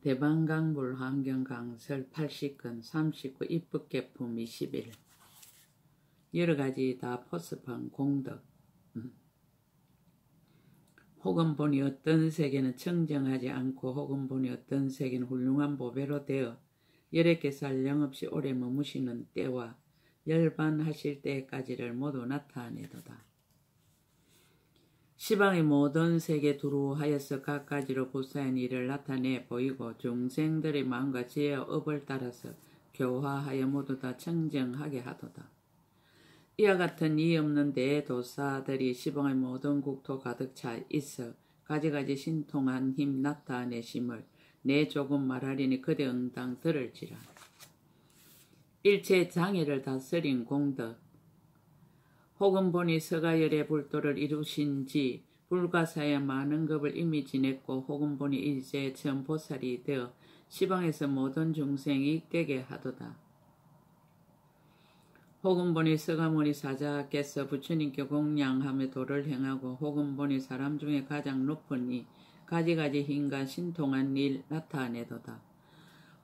대방강불 환경강설 80건 39 입법개품 21 여러가지 다 포섭한 공덕. 혹은 보니 어떤 세계는 청정하지 않고 혹은 보니 어떤 세계는 훌륭한 보배로 되어 여러 개살 영없이 오래 머무시는 때와 열반하실 때까지를 모두 나타내도다. 시방의 모든 세계 두루하여서 각가지로 부사한 일을 나타내 보이고 중생들의 마음과 지혜와 업을 따라서 교화하여 모두 다 청정하게 하도다. 이와 같은 이 없는 대도사들이 시방의 모든 국토 가득 차 있어 가지가지 신통한 힘 나타내심을 내 조금 말하리니 그대 응당 들을지라. 일체 장애를 다스린 공덕. 혹은 보니 서가열의 불도를 이루신지 불가사의 많은 겁을 이미 지냈고 혹은 보니 이제 처음 보살이 되어 시방에서 모든 중생이 이익되게 하도다. 혹은 보니 서가모니 사자께서 부처님께 공양하며 도를 행하고 혹은 보니 사람 중에 가장 높은 이 가지가지 힘과 신통한 일 나타내도다.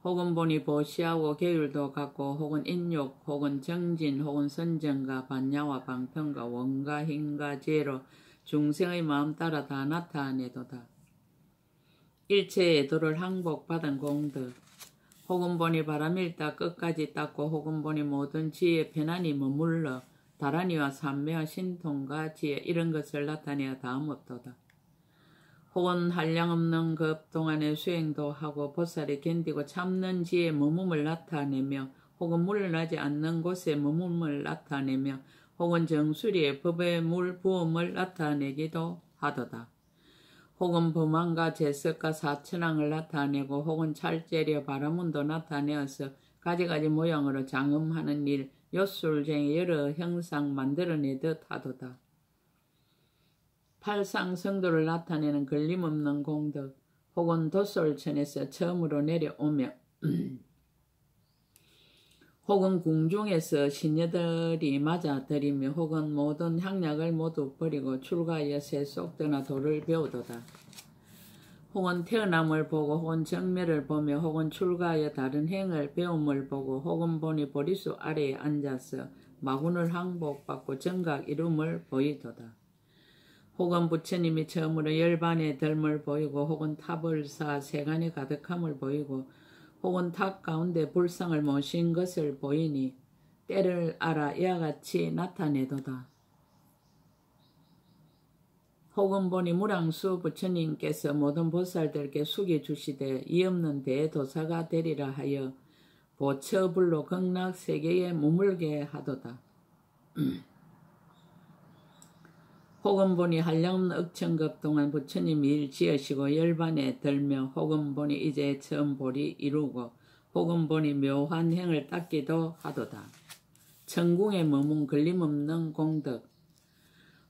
혹은 보니 보시하고 계율도 같고 혹은 인욕 혹은 정진 혹은 선정과 반야와 방편과 원과 힘과 지혜로 중생의 마음 따라 다 나타내도다. 일체의 도를 항복받은 공덕. 혹은 보니 바람일다 끝까지 닦고 혹은 보니 모든 지혜에 편안히 머물러 다란이와 삼매와 신통과 지혜 이런 것을 나타내어 다음없도다. 혹은 한량없는 급 동안에 수행도 하고 보살이 견디고 참는 지혜의 머금을 나타내며 혹은 물러나지 않는 곳에 머금을 나타내며 혹은 정수리에 법의 물 부음을 나타내기도 하도다. 혹은 범한과 제석과 사천왕을 나타내고 혹은 찰재려 바라문도 나타내어서 가지가지 모양으로 장음하는 일 요술쟁이 여러 형상 만들어내듯 하도다. 팔상성도를 나타내는 걸림없는 공덕. 혹은 도솔천에서 처음으로 내려오며 혹은 궁중에서 신녀들이 맞아들이며 혹은 모든 향약을 모두 버리고 출가하여 세속도나 도를 배우도다. 혹은 태어남을 보고 혹은 정멸을 보며 혹은 출가하여 다른 행을 배움을 보고 혹은 보니 보리수 아래에 앉아서 마군을 항복받고 정각 이룸을 보이도다. 혹은 부처님이 처음으로 열반의 덜을 보이고 혹은 탑을사 세간에 가득함을 보이고 혹은 탑 가운데 불상을 모신 것을 보이니 때를 알아 이와 같이 나타내도다. 혹은 보니 무량수 부처님께서 모든 보살들께 숙여 주시되 이 없는 대도사가 되리라 하여 보처불로 극락세계에 머물게 하도다. 혹은 보니 한량없는 억천급 동안 부처님이 일 지으시고 열반에 들며 혹은 보니 이제 처음 보리 이루고 혹은 보니 묘한 행을 닦기도 하도다. 천궁에 머문 걸림없는 공덕.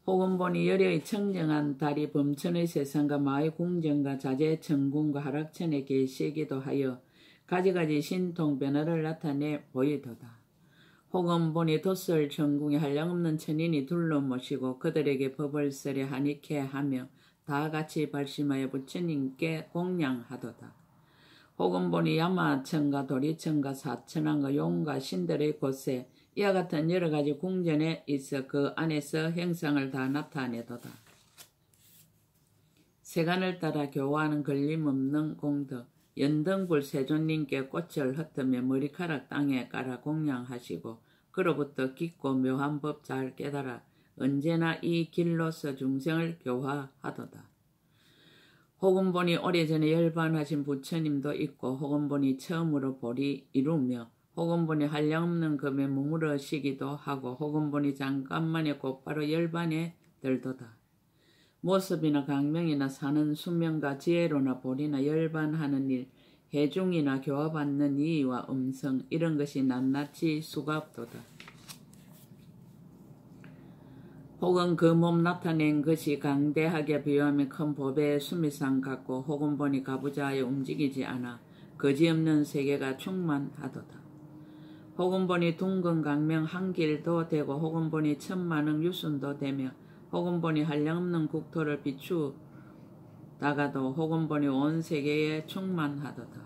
혹은 보니 열의 청정한 달이 범천의 세상과 마의 궁정과 자재 천궁과 하락천에 계시기도 하여 가지가지 신통 변화를 나타내 보이도다. 혹은 보니 도솔 천궁에 한량없는 천인이 둘러 모시고 그들에게 법을 설해 하니케 하며 다같이 발심하여 부처님께 공양하도다. 혹은 보니 야마천과 도리천과 사천왕과 용과 신들의 곳에 이와 같은 여러가지 궁전에 있어 그 안에서 행상을 다 나타내도다. 세간을 따라 교화하는 걸림없는 공덕. 연등불 세존님께 꽃을 흩으며 머리카락 땅에 깔아 공양하시고 그로부터 깊고 묘한 법 잘 깨달아 언제나 이 길로서 중생을 교화하도다. 혹은 보니 오래전에 열반하신 부처님도 있고 혹은 보니 처음으로 보리 이루며 혹은 보니 한량없는 금에 머무르시기도 하고 혹은 보니 잠깐만에 곧바로 열반에 들도다. 모습이나 강명이나 사는 수명과 지혜로나 보리나 열반하는 일, 해중이나 교화받는 이의와 음성 이런 것이 낱낱이 수가 없도다. 혹은 그 몸 나타낸 것이 강대하게 비유하며 큰 보배의 수미상 같고 혹은 보니 가부좌하여 움직이지 않아 거지없는 세계가 충만하도다. 혹은 보니 둥근 강명 한 길도 되고 혹은 보니 천만억 유순도 되며 혹은 보니 한량없는 국토를 비추 다가도 혹은 보니 온 세계에 충만하도다.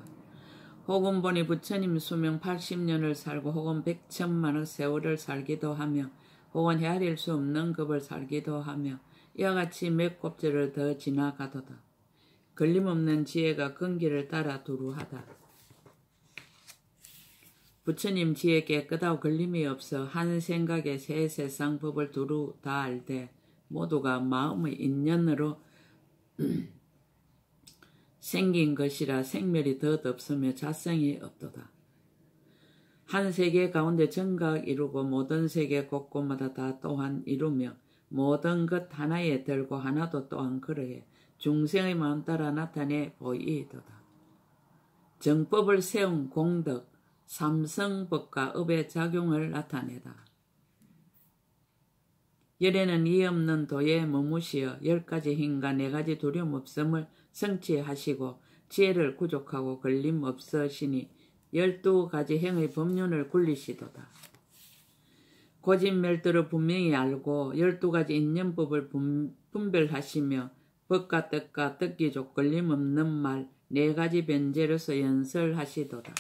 혹은 보니 부처님 수명 80년을 살고 혹은 100천만의 세월을 살기도 하며 혹은 헤아릴 수 없는 급을 살기도 하며 이와 같이 몇 곱절을 더 지나가도다. 걸림없는 지혜가 근기를 따라 두루하다. 부처님 지혜 깨끗하고 걸림이 없어 한 생각에 새 세상 법을 두루 다 알되 모두가 마음의 인연으로 생긴 것이라 생멸이 덧없으며 자성이 없도다. 한 세계 가운데 정각 이루고 모든 세계 곳곳마다 다 또한 이루며 모든 것 하나에 들고 하나도 또한 그러해 중생의 마음 따라 나타내 보이도다. 정법을 세운 공덕, 삼성법과 업의 작용을 나타내다. 열에는 이 없는 도에 머무시어 10가지 힘과 4가지 두려움 없음을 성취하시고 지혜를 구족하고 걸림 없으시니 12가지 행의 법륜을 굴리시도다. 고진멸도를 분명히 알고 12가지 인연법을 분별하시며 법과 뜻과 뜻기족 걸림 없는 말 4가지 변제로서 연설하시도다.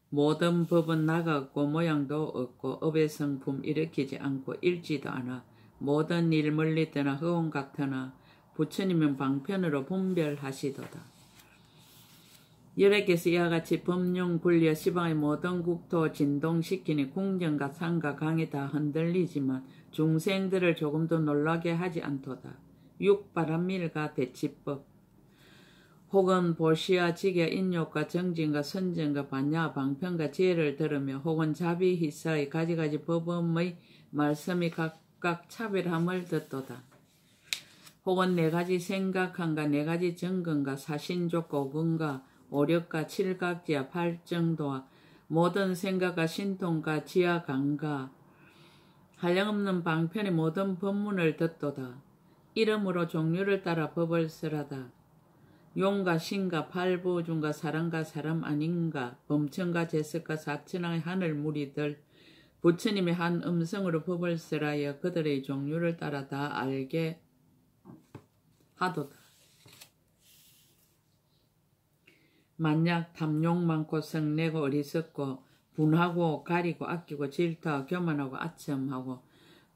모든 법은 나가 없고 모양도 없고 업의 성품 일으키지 않고 일지도 않아 모든 일 멀리 떠나 허공 같으나 부처님은 방편으로 분별하시도다. 열애께서 이와 같이 법륜 굴려 시방의 모든 국토 진동시키니 궁전과 산과 강이 다 흔들리지만 중생들을 조금도 놀라게 하지 않도다. 육바람밀과 대치법 혹은 보시와 지계 인욕과 정진과 선정과 반야와 방편과 지혜를 들으며 혹은 자비희사의 가지가지 법음의 말씀이 각각 차별함을 듣도다. 혹은 4가지 생각한가 4가지 정근과 사신족과 오근과 오력과 칠각지와 팔정도와 모든 생각과 신통과 지하강과 한량없는 방편의 모든 법문을 듣도다. 이름으로 종류를 따라 법을 설하다. 용과 신과 팔부중과 사람과 사람 아닌가 범천과 제석과 사천왕의 하늘 무리들 부처님의 한 음성으로 법을 설하여 그들의 종류를 따라 다 알게 하도다. 만약 탐욕 많고 성내고 어리석고 분하고 가리고 아끼고 질투하고 교만하고 아첨하고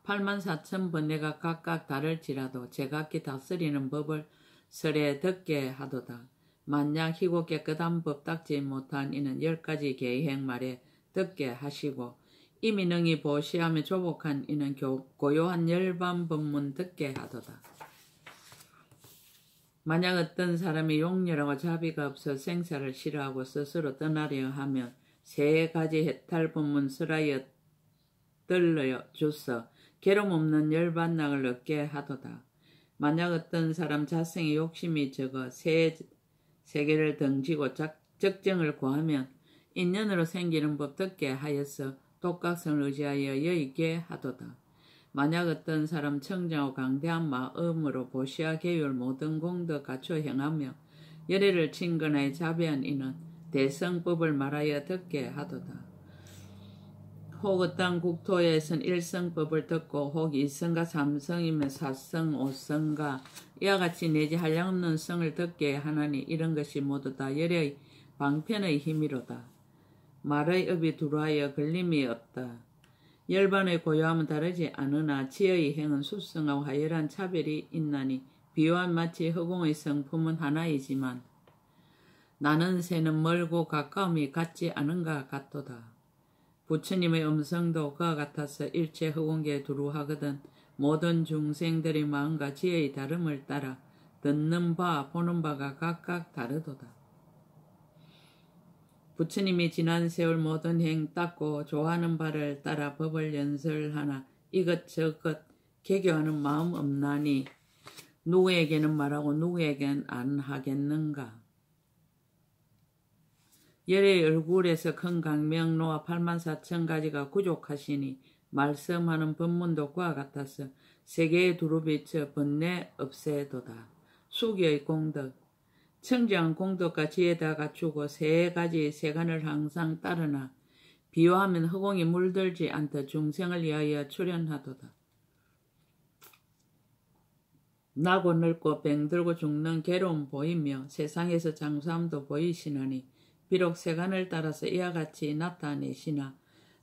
84,000번 내가 각각 다를지라도 제각기 다스리는 법을 설에 듣게 하도다. 만약 희고 깨끗한 법 닦지 못한 이는 10가지 계행 말에 듣게 하시고 이미 능히 보시하며 조복한 이는 고요한 열반 법문 듣게 하도다. 만약 어떤 사람이 용렬하고 자비가 없어 생사를 싫어하고 스스로 떠나려 하면 3가지 해탈 법문 설하여 들러 주서 괴로움 없는 열반락을 얻게 하도다. 만약 어떤 사람 자성의 욕심이 적어 세계를 덩지고 적정을 구하면 인연으로 생기는 법 듣게 하여서 독각성을 의지하여 여의게 하도다. 만약 어떤 사람 청정하고 강대한 마음으로 보시와 계율 모든 공덕 갖춰 행하며 열애를 친근하여 자비한 이는 대성법을 말하여 듣게 하도다. 혹 어떤 국토에선 1성법을 듣고 혹 2성과 3성이면 4성, 5성과 이와 같이 내지 한량없는 성을 듣게 하나니 이런 것이 모두 다 열의 방편의 힘이로다. 말의 업이 두루하여 걸림이 없다. 열반의 고요함은 다르지 않으나 지혜의 행은 수성하고 하열한 차별이 있나니 비와 마치 허공의 성품은 하나이지만 나는 새는 멀고 가까움이 같지 않은가 같도다. 부처님의 음성도 그와 같아서 일체 허공계에 두루하거든 모든 중생들의 마음과 지혜의 다름을 따라 듣는 바 보는 바가 각각 다르도다. 부처님이 지난 세월 모든 행 닦고 좋아하는 바를 따라 법을 연설하나 이것저것 개교하는 마음 없나니 누구에게는 말하고 누구에게는 안 하겠는가. 열의 얼굴에서 큰 강명로와 84,000가지가 구족하시니 말씀하는 법문도 그와 같아서 세계에 두루 비쳐 번뇌 없애도다. 수기의 공덕 청정한 공덕과 지혜다 갖추고 3가지 세간을 항상 따르나 비유하면 허공이 물들지 않듯 중생을 위하여 출현하도다. 나고 늙고 병들고 죽는 괴로움 보이며 세상에서 장수함도 보이시나니 비록 세간을 따라서 이와 같이 나타내시나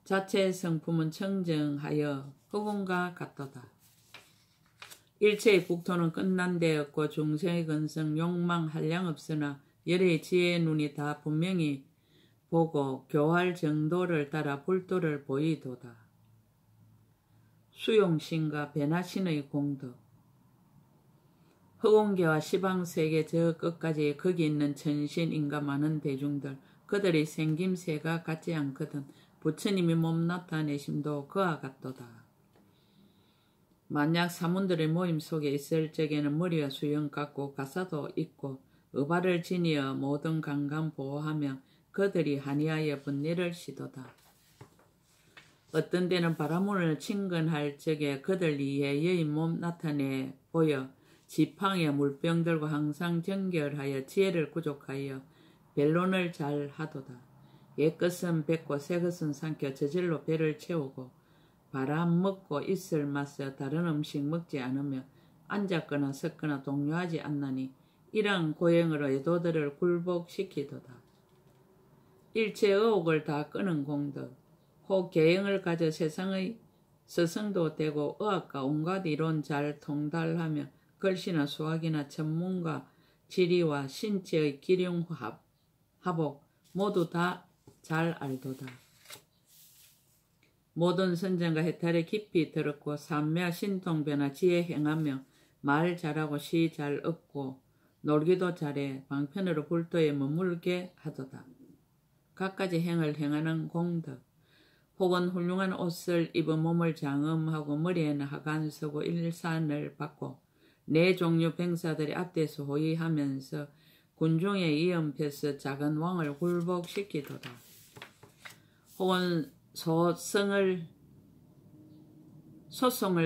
자체의 성품은 청정하여 흑운과 같도다. 일체의 국토는 끝난 데였고 중생의 근성 욕망 한량 없으나 열의 지혜의 눈이 다 분명히 보고 교할 정도를 따라 불도를 보이도다. 수용신과 변화신의 공덕. 흑운계와 시방세계 저 끝까지 거기 있는 천신인가 많은 대중들 그들의 생김새가 같지 않거든 부처님이 몸 나타내심도 그와 같도다. 만약 사문들의 모임 속에 있을 적에는 머리가 수염 같고 가사도 있고 의발을 지니어 모든 강간 보호하며 그들이 한이하여 분리를 시도다. 어떤 때는 바라문을 친근할 적에 그들 이에 여인 몸 나타내 보여 지팡이와 물병들과 항상 정결하여 지혜를 구족하여 변론을 잘 하도다. 옛것은 뱉고 새것은 삼켜 저절로 배를 채우고 바람 먹고 있을 맛에 다른 음식 먹지 않으며 앉았거나 섰거나 동요하지 않나니 이러한 고행으로 애도들을 굴복시키도다. 일체 의혹을 다 끄는 공덕, 혹 계행을 가져 세상의 스승도 되고 의학과 온갖 이론 잘 통달하며 글씨나 수학이나 천문과 지리와 신체의 기륭 합옥 모두 다 잘 알도다. 모든 선정과 해탈에 깊이 들었고 삼매와 신통변화 지혜 행하며 말 잘하고 시 잘 얻고 놀기도 잘해 방편으로 불도에 머물게 하도다. 갖가지 행을 행하는 공덕, 혹은 훌륭한 옷을 입어 몸을 장엄하고 머리에는 하관 쓰고 일산을 받고 네 종류 병사들이 앞대서 호위하면서 군중의 이연패서 작은 왕을 굴복시키도다. 혹은 소송을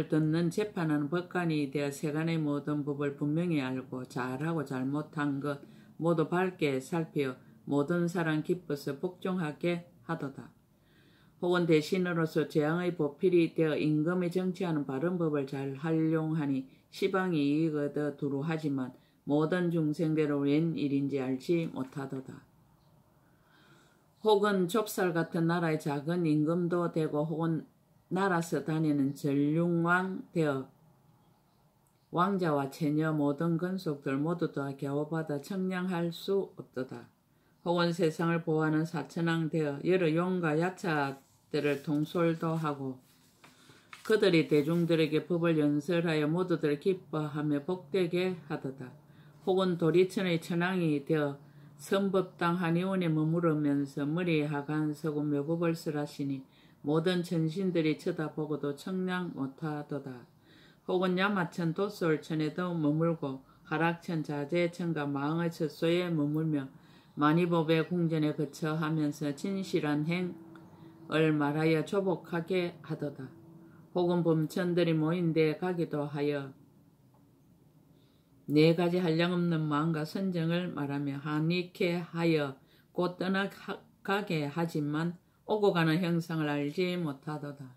듣는 재판하는 법관이 되어 세간의 모든 법을 분명히 알고 잘하고 잘못한 것 모두 밝게 살피어 모든 사람 기뻐서 복종하게 하도다. 혹은 대신으로서 재앙의 보필이 되어 임금이 정치하는 바른 법을 잘 활용하니 시방이 이익 얻어 두루하지만 모든 중생대로 웬 일인지 알지 못하도다. 혹은 좁쌀 같은 나라의 작은 임금도 되고 혹은 나라서 다니는 전륜왕 되어 왕자와 처녀 모든 건속들 모두 다 겨우받아 청량할 수 없도다. 혹은 세상을 보호하는 사천왕 되어 여러 용과 야차들을 통솔도 하고 그들이 대중들에게 법을 연설하여 모두들 기뻐하며 복되게 하도다. 혹은 도리천의 천왕이 되어 선법당 한의원에 머무르면서 머리에 하관 서고 묘법을 설하시니 모든 천신들이 쳐다보고도 청량 못하도다. 혹은 야마천 도솔천에도 머물고 하락천 자재천과 마흥의 처소에 머물며 만이법의 궁전에 거쳐 하면서 진실한 행을 말하여 조복하게 하도다. 혹은 범천들이 모인 데에 가기도 하여 네 가지 한량없는 마음과 선정을 말하며 한익해 하여 곧 떠나가게 하지만 오고 가는 형상을 알지 못하도다.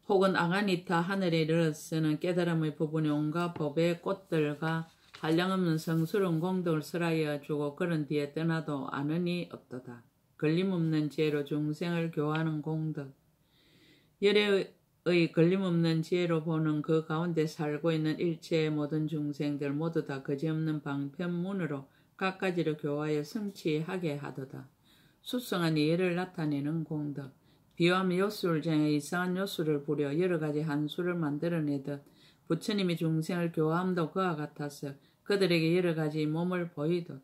혹은 아가니타 하늘에 이르러서는 깨달음의 부분이 온갖 법의 꽃들과 한량없는 성스러운 공덕을 설하여 주고 그런 뒤에 떠나도 아는이 없도다. 걸림없는 지혜로 중생을 교화하는 공덕. 열애의 걸림없는 지혜로 보는 그 가운데 살고 있는 일체의 모든 중생들 모두 다 거지없는 방편문으로 갖가지로 교화하여 성취하게 하도다. 수성한 이해를 나타내는 공덕. 비유하며 요술을 정해 이상한 요술을 부려 여러가지 한수를 만들어내듯 부처님이 중생을 교화함도 그와 같아서 그들에게 여러가지 몸을 보이도다.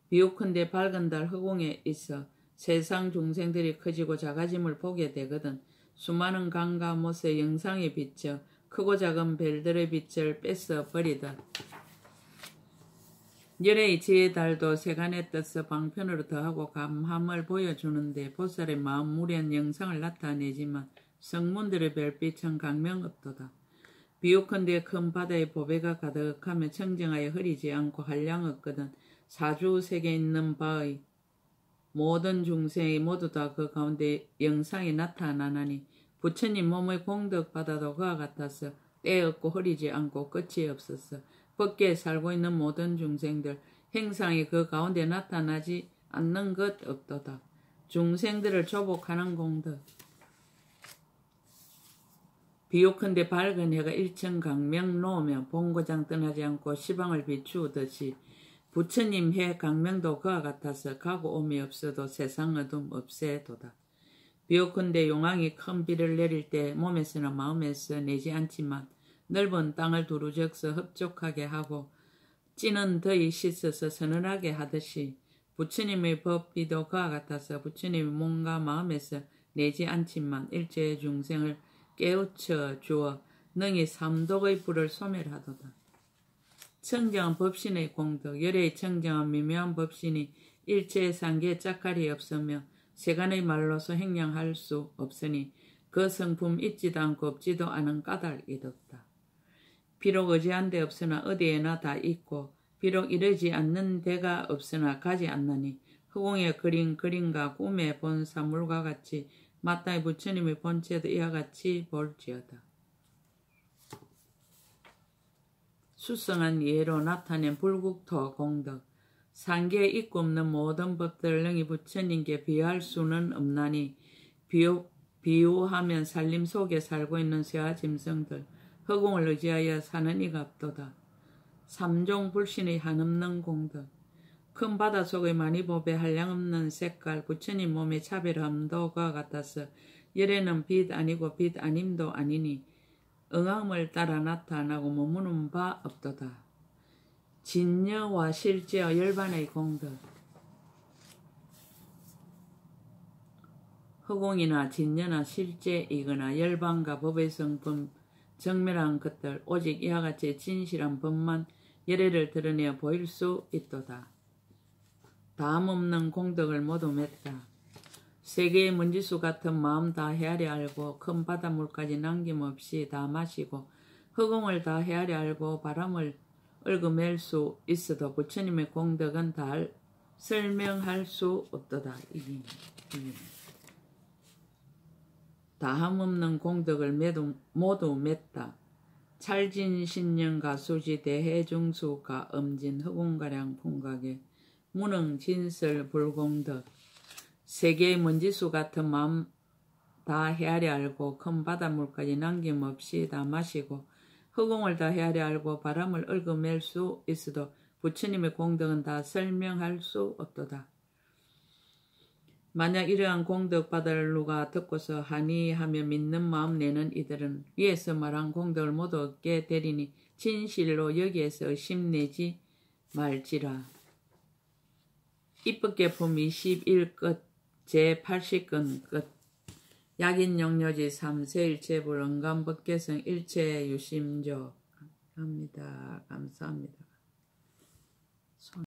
비유컨대 밝은 달 허공에 있어 세상 중생들이 커지고 작아짐을 보게 되거든 수많은 강과 못의 영상에 비쳐 크고 작은 별들의 빛을 뺏어 버리듯 열의 지혜 달도 세간에 떠서 방편으로 더하고 감함을 보여주는데 보살의 마음 무련 영상을 나타내지만 성문들의 별빛은 강명 없도다. 비유컨대 큰 바다에 보배가 가득하며 청정하여 흐리지 않고 한량 없거든 사주세계에 있는 바의 모든 중생이 모두 다 그 가운데 영상이 나타나나니 부처님 몸의 공덕 받아도 그와 같아서 떼었고 흐리지 않고 끝이 없었어. 법계에 살고 있는 모든 중생들 행상이 그 가운데 나타나지 않는 것 없도다. 중생들을 조복하는 공덕. 비옥한데 밝은 해가 일천 강명 놓으며 본고장 떠나지 않고 시방을 비추듯이 부처님 해 강명도 그와 같아서 가고 오미 없어도 세상 어둠 없애도다. 비옥한데 용왕이 큰 비를 내릴 때 몸에서나 마음에서 내지 않지만 넓은 땅을 두루적서 흡족하게 하고 찌는 더위 씻어서 서늘하게 하듯이 부처님의 법비도 그와 같아서 부처님의 몸과 마음에서 내지 않지만 일체의 중생을 깨우쳐 주어 능히 삼독의 불을 소멸하도다. 청정한 법신의 공덕. 열의 청정한 미묘한 법신이 일체의 상계에 짝갈이 없으며 세간의 말로서 행량할 수 없으니 그 성품 있지도 않고 없지도 않은 까닭이었다. 비록 의지한 데 없으나 어디에나 다 있고 비록 이르지 않는 데가 없으나 가지 않느니 허공에 그린 그림과 꿈에 본 사물과 같이 마땅히 부처님의 본체도 이와 같이 볼지어다. 수성한 예로 나타낸 불국토 공덕. 상계에 있고 없는 모든 법들을 능히 부처님께 비유할 수는 없나니 비유하면 살림 속에 살고 있는 새와 짐승들 허공을 의지하여 사는 이가 없도다. 삼종 불신의 한없는 공덕. 큰 바다 속의 많이 보배 한량없는 색깔 부처님 몸의 차별함도 그와 같아서 열에는 빛 아니고 빛 아님도 아니니 응함을 따라 나타나고 머무는 바 없도다. 진여와 실제와 열반의 공덕. 허공이나 진여나 실제이거나 열반과 법의 성품 정밀한 것들 오직 이와 같이 진실한 법만 열애를 드러내어 보일 수 있도다. 다음 없는 공덕을 모두 맺다. 세계의 먼지수 같은 마음 다 헤아려 알고 큰 바닷물까지 남김없이 다 마시고 허공을 다 헤아려 알고 바람을 얽어맬 수 있어도 부처님의 공덕은 다 설명할 수 없도다. 다함 없는 공덕을 모두 맺다. 찰진신령가 수지 대해중수가 엄진 허공가량 풍각에 무능 진설 불공덕. 세계의 먼지수 같은 마음 다 헤아려 알고 큰 바닷물까지 남김없이 다 마시고 허공을 다 헤아려 알고 바람을 얽어맬 수 있어도 부처님의 공덕은 다 설명할 수 없도다. 만약 이러한 공덕 바다를 누가 듣고서 하니 하며 믿는 마음 내는 이들은 위에서 말한 공덕을 모두 얻게 되리니 진실로 여기에서 의심내지 말지라. 입법계품 21끝 제80권 끝. 약인용료지 3세 일체불 응감법계성 일체유심조. 감사합니다.